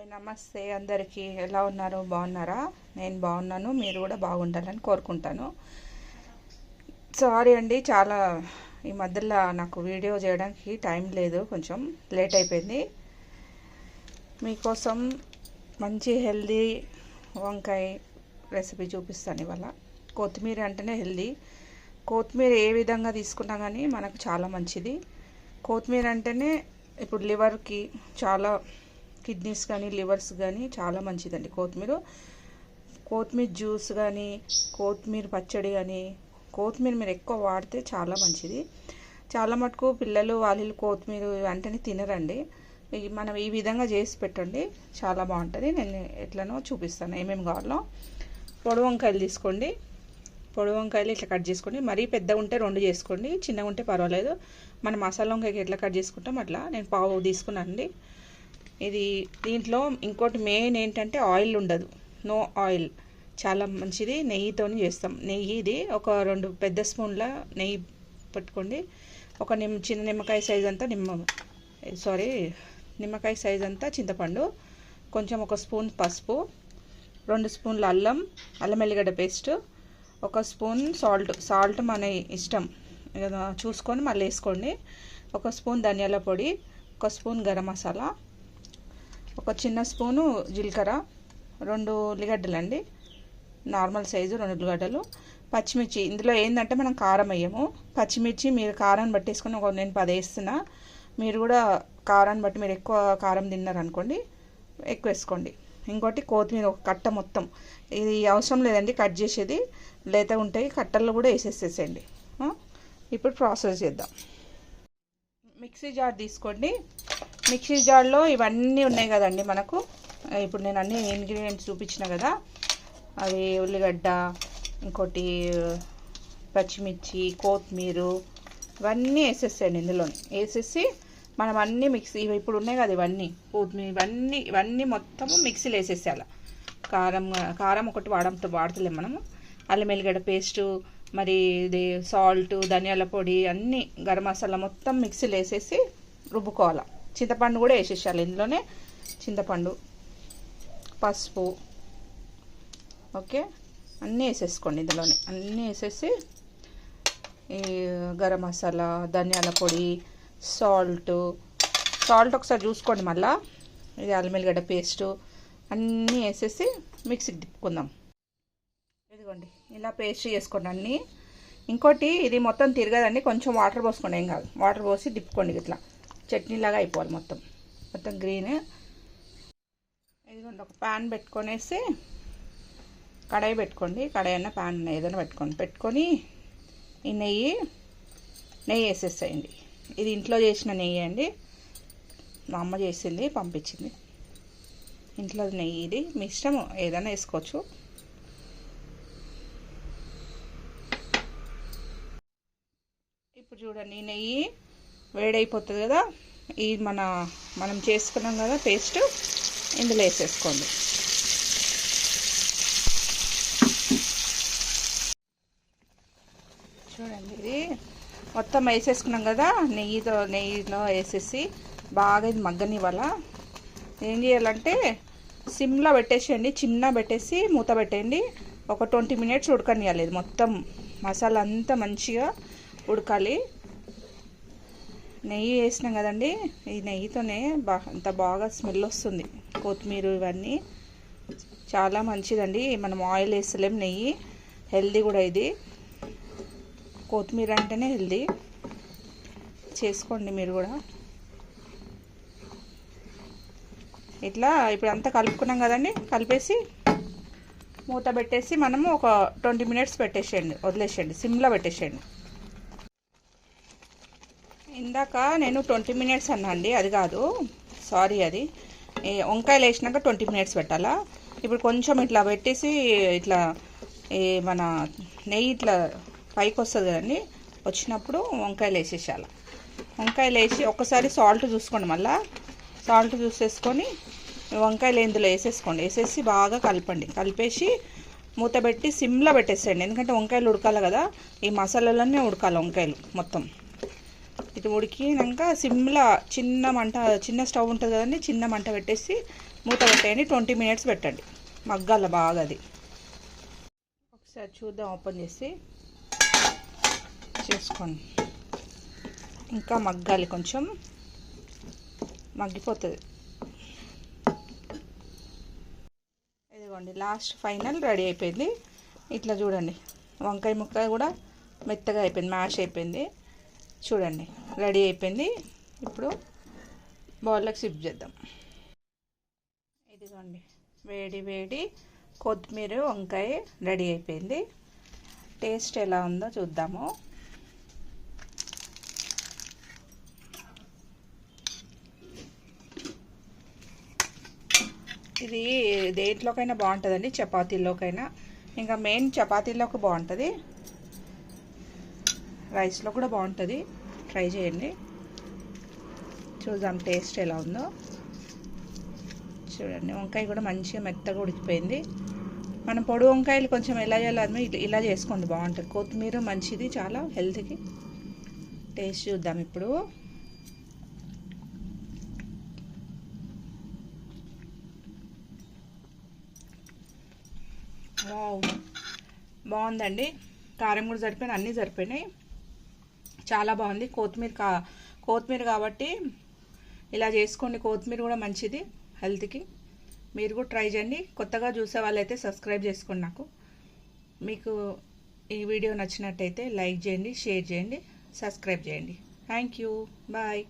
Hi నమస్తే అందరికీ. ఎలా ఉన్నారు? బాగున్నారా? నేను బాగున్నాను, మీరు కూడా బాగుండాలని కోరుకుంటాను. సారీ అండి, చాలా ఈ మధ్యలో నాకు వీడియో చేయడానికి టైం లేదు, కొంచెం లేట్ అయిపోయింది. మీకోసం మంచి హెల్దీ వంకాయ రెసిపీ చూపిస్తాను ఇవాళ. కొత్తిమీర అంటేనే హెల్దీ. కొత్తిమీర ఏ విధంగా తీసుకున్నా కానీ మనకు చాలా మంచిది. కొత్తిమీర అంటేనే ఇప్పుడు లివర్కి చాలా, కిడ్నీస్ కానీ లివర్స్ కానీ చాలా మంచిదండి కొత్తిమీర జ్యూస్ కానీ, కొత్తిమీర పచ్చడి కానీ, కొత్తిమీర మీరు ఎక్కువ వాడితే చాలా మంచిది. చాలా మటుకు పిల్లలు వాళ్ళు కొత్తిమీర అంటేనే తినరండి. మనం ఈ విధంగా చేసి పెట్టండి, చాలా బాగుంటుంది. నేను ఎట్లనో చూపిస్తాను ఏమేమి కావాలో. పొడి వంకాయలు తీసుకోండి. పొడి వంకాయలు ఇట్లా కట్ చేసుకోండి. మరీ పెద్దగా ఉంటే 2 చేసుకోండి, చిన్నగా ఉంటే పర్వాలేదు. మన మసాలా వంకాయకి ఎట్లా కట్ చేసుకుంటాం అట్లా. నేను పావు తీసుకున్నానండి. ఇది దీంట్లో ఇంకోటి మెయిన్ ఏంటంటే ఆయిల్ ఉండదు, నో ఆయిల్, చాలా మంచిది. నెయ్యితోని చేస్తాం. నెయ్యి ఇది ఒక 2 పెద్ద స్పూన్ల నెయ్యి పెట్టుకోండి. ఒక చిన్న నిమ్మకాయ సైజ్ అంతా నిమ్మకాయ సైజ్ అంతా చింతపండు, కొంచెం 1 స్పూన్ పసుపు, 2 స్పూన్ల అల్లం ఎల్లిగడ్డ పేస్ట్, 1 స్పూన్ సాల్ట్ మన ఇష్టం చూసుకొని మళ్ళీ వేసుకోండి. 1 స్పూన్ ధనియాల పొడి, 1 స్పూన్ గరం మసాలా, 1 చిన్న స్పూను జీలకర్ర, 2 ఉల్లిగడ్డలు అండి, నార్మల్ సైజు 2 ఉల్లిగడ్డలు, పచ్చిమిర్చి. ఇందులో ఏంటంటే మనం కారం వేయము. పచ్చిమిర్చి మీరు కారాన్ని బట్టి వేసుకొని, నేను 10 వేస్తున్నా. మీరు కూడా కారాన్ని బట్టి, మీరు ఎక్కువ కారం తిన్నారనుకోండి ఎక్కువ వేసుకోండి. ఇంకోటి కొత్తిమీర ఒక కట్ట మొత్తం. ఇది అవసరం లేదండి కట్ చేసేది, లేత ఉంటాయి కట్టల్లో కూడా వేసేసేసేయండి. ఇప్పుడు ప్రాసెస్ చేద్దాం. మిక్సీ జార్ తీసుకోండి. మిక్సీ జార్లో ఇవన్నీ ఉన్నాయి కదండి మనకు. ఇప్పుడు నేను అన్ని ఇంగ్రీడియంట్స్ చూపించిన కదా, అవి ఉల్లిగడ్డ, ఇంకోటి పచ్చిమిర్చి, కొత్తిమీర, ఇవన్నీ వేసేసేయండి. ఇందులో వేసేసి మనం అన్నీ మిక్సీ, ఇప్పుడు ఉన్నాయి కదా ఇవన్నీ కొత్తిమీర, ఇవన్నీ మొత్తము మిక్సీలో వేసేసేయాలి. కారం ఒకటి వాడతలేము మనము. అల్లం ఎల్లిగడ్డ పేస్టు, మరి ఇది సాల్ట్, ధనియాల పొడి, అన్నీ గరం మసాలా మొత్తం మిక్సీలో వేసేసి రుబ్బుకోవాలి. చింతపండు కూడా వేసేసాలి ఇందులోనే. చింతపండు, పసుపు, ఓకే, అన్నీ వేసేసుకోండి ఇందులోనే. అన్నీ వేసేసి ఈ గరం మసాలా, ధనియాల పొడి, సాల్ట్ ఒకసారి చూసుకోండి మళ్ళా. ఇది అల్లం ఎల్లిగడ్డ పేస్టు అన్నీ వేసేసి మిక్సీకి తిప్పుకుందాం. ఇదిగోండి ఇలా పేస్ట్ చేసుకోండి అన్నీ. ఇంకోటి ఇది మొత్తం తిరగదండి, కొంచెం వాటర్ పోసుకోండి, ఏం కాదు. వాటర్ పోసి తిప్పుకోండి, ఇట్లా చట్నీలాగా అయిపోవాలి మొత్తం గ్రీన్. ఇదిగోండి ఒక ప్యాన్ పెట్టుకొనేసి, కడాయి పెట్టుకోండి. కడాయి అన్న ప్యాన్ ఏదైనా పెట్టుకొని ఈ నెయ్యి వేసేసేయండి. ఇది ఇంట్లో చేసిన నెయ్యి అండి, మా అమ్మ చేసింది పంపించింది. ఇంట్లో నెయ్యి, ఇది మీ ఇష్టం ఏదైనా వేసుకోవచ్చు. ఇప్పుడు చూడండి నెయ్యి వేడైపోతుంది కదా, ఈ మనం చేసుకున్నాం కదా పేస్ట్, ఇందులో వేసేసుకోండి. చూడండి ఇది మొత్తం వేసేసుకున్నాం కదా, నెయ్యిలో వేసేసి బాగా ఇది మగ్గనివ్వాల. ఏం చేయాలంటే సిమ్లో పెట్టేసేయండి, చిన్న పెట్టేసి మూత పెట్టేయండి. ఒక 20 మినిట్స్ ఉడకనియాలి. ఇది మొత్తం మసాలా అంతా మంచిగా ఉడకాలి. నెయ్యి వేసినాం కదండి, ఈ నెయ్యితోనే అంత బాగా స్మెల్ వస్తుంది. కొత్తిమీర ఇవన్నీ చాలా మంచిదండి. మనం ఆయిల్ వేస్తలేం, నెయ్యి హెల్దీ కూడా. ఇది కొత్తిమీర అంటేనే హెల్దీ, చేసుకోండి మీరు కూడా. ఇట్లా ఇప్పుడు అంతా కలుపుకున్నాం కదండి, కలిపేసి మూత పెట్టేసి మనము ఒక 20 మినిట్స్ వదిలేసేయండి, సిమ్లో పెట్టేసేయండి. ఇందాక నేను 20 మినిట్స్ అన్నా అండి, అది కాదు, సారీ, అది వంకాయలు వేసినాక 20 మినిట్స్ పెట్టాలా. ఇప్పుడు కొంచెం ఇట్లా పెట్టేసి ఇట్లా మన నెయ్యి ఇట్లా పైకి వస్తుంది కదండి, వచ్చినప్పుడు వంకాయలు వేసేసాలి. వంకాయలు వేసి ఒకసారి సాల్ట్ చూసుకోండి, మళ్ళీ సాల్ట్ చూసేసుకొని వంకాయలు ఇందులో వేసేసి బాగా కలిపేసి మూత పెట్టి సిమ్లో పెట్టేసేయండి. ఎందుకంటే వంకాయలు ఉడకాలి కదా, ఈ మసాలాలన్నీ ఉడకాలి వంకాయలు మొత్తం. ఇది ఉడికినాక సిమ్లో చిన్న మంట, చిన్న స్టవ్ ఉంటుంది కదండి, చిన్న మంట పెట్టేసి మూత పెట్టేయండి. 20 మినిట్స్ పెట్టండి, మగ్గాల బాగా అది. ఒకసారి చూద్దాం, ఓపెన్ చేసి చేసుకోండి. ఇంకా మగ్గాలి, కొంచెం మగ్గిపోతుంది. ఇదిగోండి లాస్ట్ ఫైనల్ రెడీ అయిపోయింది. ఇట్లా చూడండి, వంకాయ ముక్క కూడా మెత్తగా అయిపోయింది, మ్యాష్ అయిపోయింది. చూడండి రెడీ అయిపోయింది. ఇప్పుడు బౌల్లోకి సిప్ చేద్దాం. ఇదిగోండి వేడి వేడి కొత్తిమీర వంకాయ రెడీ అయిపోయింది. టేస్ట్ ఎలా ఉందో చూద్దాము. ఇది దేంట్లోకైనా బాగుంటుందండి, చపాతీల్లోకైనా. ఇంకా మెయిన్ చపాతీల్లోకి బాగుంటుంది, రైస్లో కూడా బాగుంటుంది. ట్రై చేయండి, చూద్దాం టేస్ట్ ఎలా ఉందో. చూడండి వంకాయ కూడా మంచిగా మెత్తగా ఉడికిపోయింది. మనం పొడి వంకాయలు కొంచెం ఎలా చేయాలి, ఇలా చేసుకోండి, బాగుంటుంది. కొత్తిమీర మంచిది చాలా హెల్త్కి. టేస్ట్ చూద్దాం ఇప్పుడు. బాగుందండి, కారం కూడా సరిపోయినాయి, అన్నీ సరిపోయినాయి, చాలా బాగుంది. కొత్తిమీర కాబట్టి ఇలా చేసుకోండి. కొత్తిమీర కూడా మంచిది హెల్త్కి. మీరు కూడా ట్రై చేయండి. కొత్తగా చూసే వాళ్ళైతే సబ్స్క్రైబ్ చేసుకోండి. మీకు ఈ వీడియో నచ్చినట్టయితే లైక్ చేయండి, షేర్ చేయండి, సబ్స్క్రైబ్ చేయండి. Thank you, bye.